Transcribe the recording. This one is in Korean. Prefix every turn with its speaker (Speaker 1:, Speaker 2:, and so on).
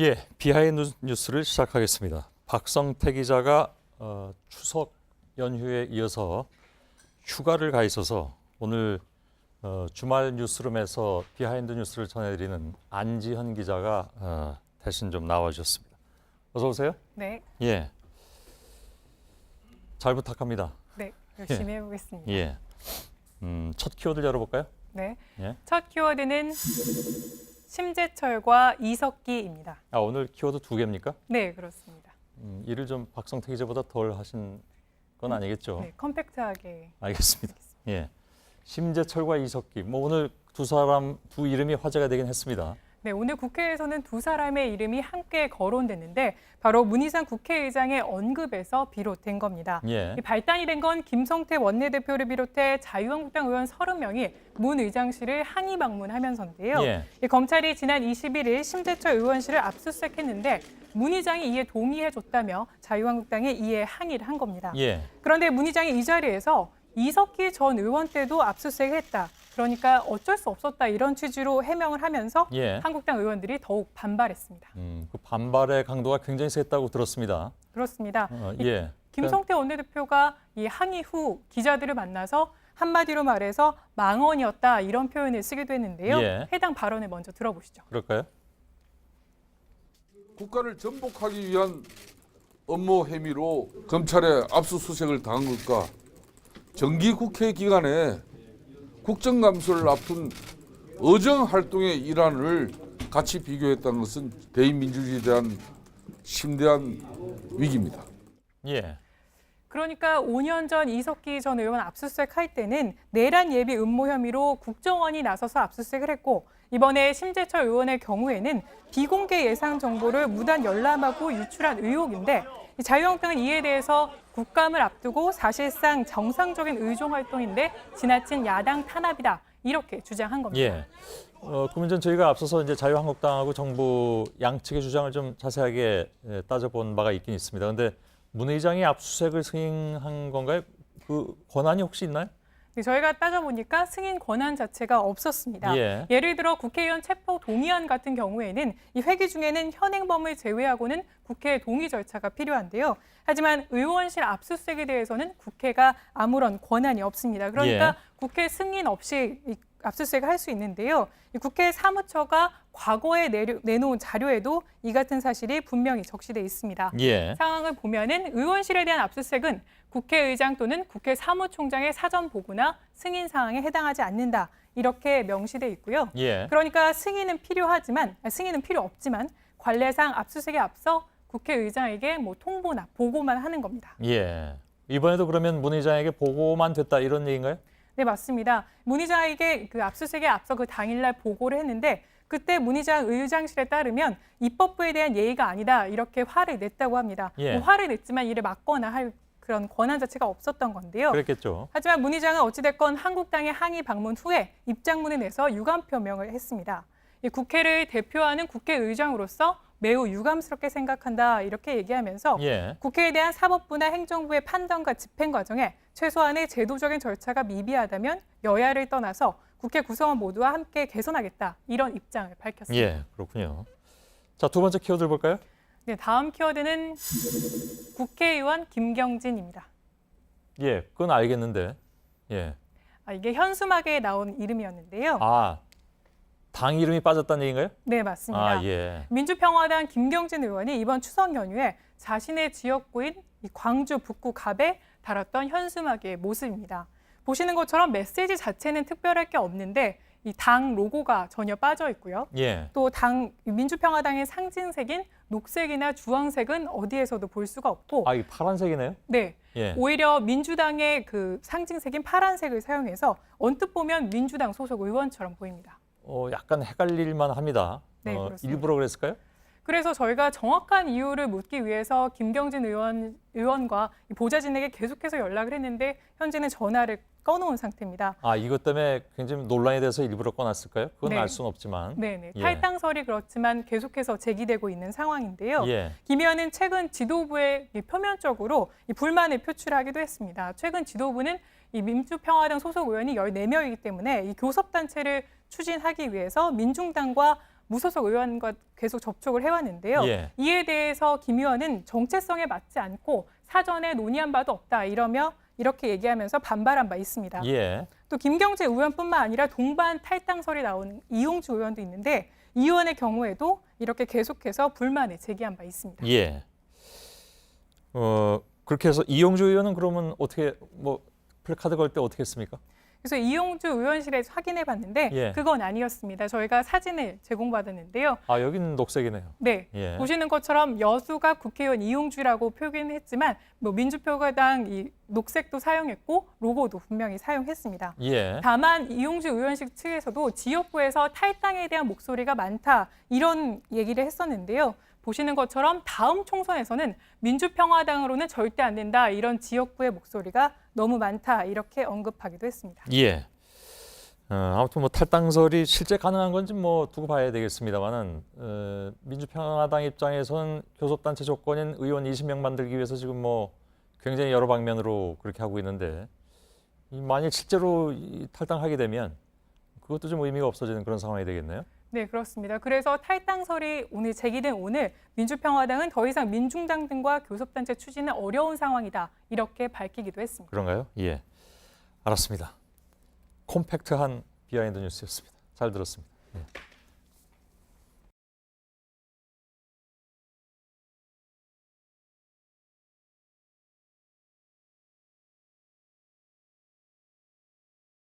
Speaker 1: 예, 비하인드 뉴스를 시작하겠습니다. 박성태 기자가 추석 연휴에 이어서 휴가를 가 있어서 오늘 주말 뉴스룸에서 비하인드 뉴스를 전해드리는 안지현 기자가 대신 좀 나와주셨습니다. 어서 오세요.
Speaker 2: 네.
Speaker 1: 예, 잘 부탁합니다.
Speaker 2: 네, 열심히 해보겠습니다.
Speaker 1: 예, 첫 키워드 열어볼까요?
Speaker 2: 네.
Speaker 1: 예.
Speaker 2: 첫 키워드는 심재철과 이석기입니다.
Speaker 1: 아, 오늘 키워드 2개입니까?
Speaker 2: 네, 그렇습니다.
Speaker 1: 일을 좀 박성태 기자보다 덜 하신 건 아니겠죠?
Speaker 2: 네, 컴팩트하게.
Speaker 1: 알겠습니다. 예, 심재철과 이석기. 오늘 두 이름이 화제가 되긴 했습니다.
Speaker 2: 네, 오늘 국회에서는 두 사람의 이름이 함께 거론됐는데 바로 문희상 국회의장의 언급에서 비롯된 겁니다.
Speaker 1: 예.
Speaker 2: 이 발단이 된 건 김성태 원내대표를 비롯해 자유한국당 의원 30명이 문 의장실을 항의 방문하면서인데요.
Speaker 1: 예.
Speaker 2: 이 검찰이 지난 21일 심재철 의원실을 압수수색했는데 문 의장이 이에 동의해줬다며 자유한국당에 이에 항의를 한 겁니다.
Speaker 1: 예.
Speaker 2: 그런데 문 의장이 이 자리에서 이석기 전 의원 때도 압수수색했다. 그러니까 어쩔 수 없었다 이런 취지로 해명을 하면서
Speaker 1: 예.
Speaker 2: 한국당 의원들이 더욱 반발했습니다.
Speaker 1: 그 반발의 강도가 굉장히 셌다고 들었습니다.
Speaker 2: 그렇습니다.
Speaker 1: 예.
Speaker 2: 김성태 원내대표가 이 항의 후 기자들을 만나서 한마디로 말해서 망언이었다 이런 표현을 쓰기도 했는데요.
Speaker 1: 예.
Speaker 2: 해당 발언을 먼저 들어보시죠.
Speaker 1: 그럴까요?
Speaker 3: 국가를 전복하기 위한 업무 혐의로 검찰에 압수수색을 당한 것과 정기국회 기간에 국정감사를 앞둔 의정활동의 일환을 같이 비교했다는 것은 대의민주주의에 대한 심대한 위기입니다.
Speaker 1: 예.
Speaker 2: 그러니까 5년 전 이석기 전 의원 압수수색할 때는 내란 예비 음모 혐의로 국정원이 나서서 압수수색을 했고 이번에 심재철 의원의 경우에는 비공개 예상 정보를 무단 열람하고 유출한 의혹인데 자유한국당은 이에 대해서 국감을 앞두고 사실상 정상적인 의정 활동인데 지나친 야당 탄압이다 이렇게 주장한 겁니다.
Speaker 1: 예. 그 문제는 저희가 앞서서 이제 자유한국당하고 정부 양측의 주장을 좀 자세하게 따져본 바가 있긴 있습니다. 그런데 문 의장이 압수수색을 승인한 건가요? 그 권한이 혹시 있나요?
Speaker 2: 저희가 따져보니까 승인 권한 자체가 없었습니다.
Speaker 1: 예.
Speaker 2: 예를 들어 국회의원 체포 동의안 같은 경우에는 이 회기 중에는 현행범을 제외하고는 국회 동의 절차가 필요한데요. 하지만 의원실 압수수색에 대해서는 국회가 아무런 권한이 없습니다. 그러니까
Speaker 1: 예.
Speaker 2: 국회 승인 없이 압수수색을 할 수 있는데요. 국회 사무처가 과거에 내놓은 자료에도 이 같은 사실이 분명히 적시돼 있습니다.
Speaker 1: 예.
Speaker 2: 상황을 보면은 의원실에 대한 압수수색은 국회의장 또는 국회 사무총장의 사전 보고나 승인 사항에 해당하지 않는다. 이렇게 명시돼 있고요.
Speaker 1: 예.
Speaker 2: 그러니까 승인은 필요 없지만 관례상 압수수색에 앞서 국회의장에게 통보나 보고만 하는 겁니다.
Speaker 1: 예. 이번에도 그러면 문 의장에게 보고만 됐다 이런 얘기인가요?
Speaker 2: 네, 맞습니다. 문 의장에게 그 압수수색에 앞서 그 당일날 보고를 했는데 그때 문 의장 의장실에 따르면 입법부에 대한 예의가 아니다 이렇게 화를 냈다고 합니다.
Speaker 1: 예.
Speaker 2: 화를 냈지만 이를 막거나 할 그런 권한 자체가 없었던 건데요.
Speaker 1: 그랬겠죠.
Speaker 2: 하지만 문 의장은 어찌됐건 한국당의 항의 방문 후에 입장문을 내서 유감 표명을 했습니다. 이 국회를 대표하는 국회의장으로서 매우 유감스럽게 생각한다 이렇게 얘기하면서
Speaker 1: 예.
Speaker 2: 국회에 대한 사법부나 행정부의 판단과 집행 과정에 최소한의 제도적인 절차가 미비하다면 여야를 떠나서 국회 구성원 모두와 함께 개선하겠다 이런 입장을 밝혔습니다.
Speaker 1: 예, 그렇군요. 자, 두 번째 키워드 볼까요?
Speaker 2: 네, 다음 키워드는 국회의원 김경진입니다.
Speaker 1: 예, 그건 알겠는데. 예.
Speaker 2: 이게 현수막에 나온 이름이었는데요.
Speaker 1: 아, 당 이름이 빠졌다는 얘기인가요?
Speaker 2: 네, 맞습니다.
Speaker 1: 아, 예.
Speaker 2: 민주평화당 김경진 의원이 이번 추석 연휴에 자신의 지역구인 광주 북구 갑에 달았던 현수막의 모습입니다. 보시는 것처럼 메시지 자체는 특별할 게 없는데 이 당 로고가 전혀 빠져 있고요.
Speaker 1: 예.
Speaker 2: 또 민주평화당의 상징색인 녹색이나 주황색은 어디에서도 볼 수가 없고
Speaker 1: 아, 이 파란색이네요?
Speaker 2: 네,
Speaker 1: 예.
Speaker 2: 오히려 민주당의 그 상징색인 파란색을 사용해서 언뜻 보면 민주당 소속 의원처럼 보입니다.
Speaker 1: 약간 헷갈릴만 합니다.
Speaker 2: 네, 그렇습니다.
Speaker 1: 일부러 그랬을까요?
Speaker 2: 그래서 저희가 정확한 이유를 묻기 위해서 김경진 의원과 이 보좌진에게 계속해서 연락을 했는데 현재는 전화를 꺼놓은 상태입니다.
Speaker 1: 아, 이것 때문에 굉장히 논란이 돼서 일부러 꺼놨을까요? 그건
Speaker 2: 네.
Speaker 1: 알 수는 없지만.
Speaker 2: 네네.
Speaker 1: 예.
Speaker 2: 탈당설이 그렇지만 계속해서 제기되고 있는 상황인데요.
Speaker 1: 예.
Speaker 2: 김 의원은 최근 지도부에 표면적으로 이 불만을 표출하기도 했습니다. 최근 지도부는 이 민주평화당 소속 의원이 14명이기 때문에 이 교섭단체를 추진하기 위해서 민중당과 무소속 의원과 계속 접촉을 해왔는데요.
Speaker 1: 예.
Speaker 2: 이에 대해서 김 의원은 정체성에 맞지 않고 사전에 논의한 바도 없다 이렇게 얘기하면서 반발한 바 있습니다.
Speaker 1: 예.
Speaker 2: 또 김경재 의원뿐만 아니라 동반 탈당설이 나온 이용주 의원도 있는데 이 의원의 경우에도 이렇게 계속해서 불만을 제기한 바 있습니다.
Speaker 1: 예. 그렇게 해서 이용주 의원은 그러면 어떻게 뭐 플래카드 걸 때 어떻게 했습니까?
Speaker 2: 그래서 이용주 의원실에서 확인해 봤는데
Speaker 1: 예.
Speaker 2: 그건 아니었습니다. 저희가 사진을 제공받았는데요.
Speaker 1: 아, 여기는 녹색이네요.
Speaker 2: 네,
Speaker 1: 예.
Speaker 2: 보시는 것처럼 여수가 국회의원 이용주라고 표기했지만 뭐 민주평화당 이 녹색도 사용했고 로고도 분명히 사용했습니다.
Speaker 1: 예.
Speaker 2: 다만 이용주 의원실 측에서도 지역구에서 탈당에 대한 목소리가 많다 이런 얘기를 했었는데요. 보시는 것처럼 다음 총선에서는 민주평화당으로는 절대 안 된다 이런 지역구의 목소리가 너무 많다 이렇게 언급하기도 했습니다.
Speaker 1: 예. 아무튼 뭐 탈당설이 실제 가능한 건지 뭐 두고 봐야 되겠습니다만은 민주평화당 입장에서는 교섭단체 조건인 의원 20명 만들기 위해서 지금 뭐 굉장히 여러 방면으로 그렇게 하고 있는데 만일 실제로 탈당하게 되면 그것도 좀 의미가 없어지는 그런 상황이 되겠네요.
Speaker 2: 네, 그렇습니다. 그래서 탈당설이 오늘 제기된 오늘 민주평화당은 더 이상 민중당 등과 교섭단체 추진은 어려운 상황이다 이렇게 밝히기도 했습니다.
Speaker 1: 그런가요? 예. 알았습니다. 콤팩트한 비하인드 뉴스였습니다. 잘 들었습니다.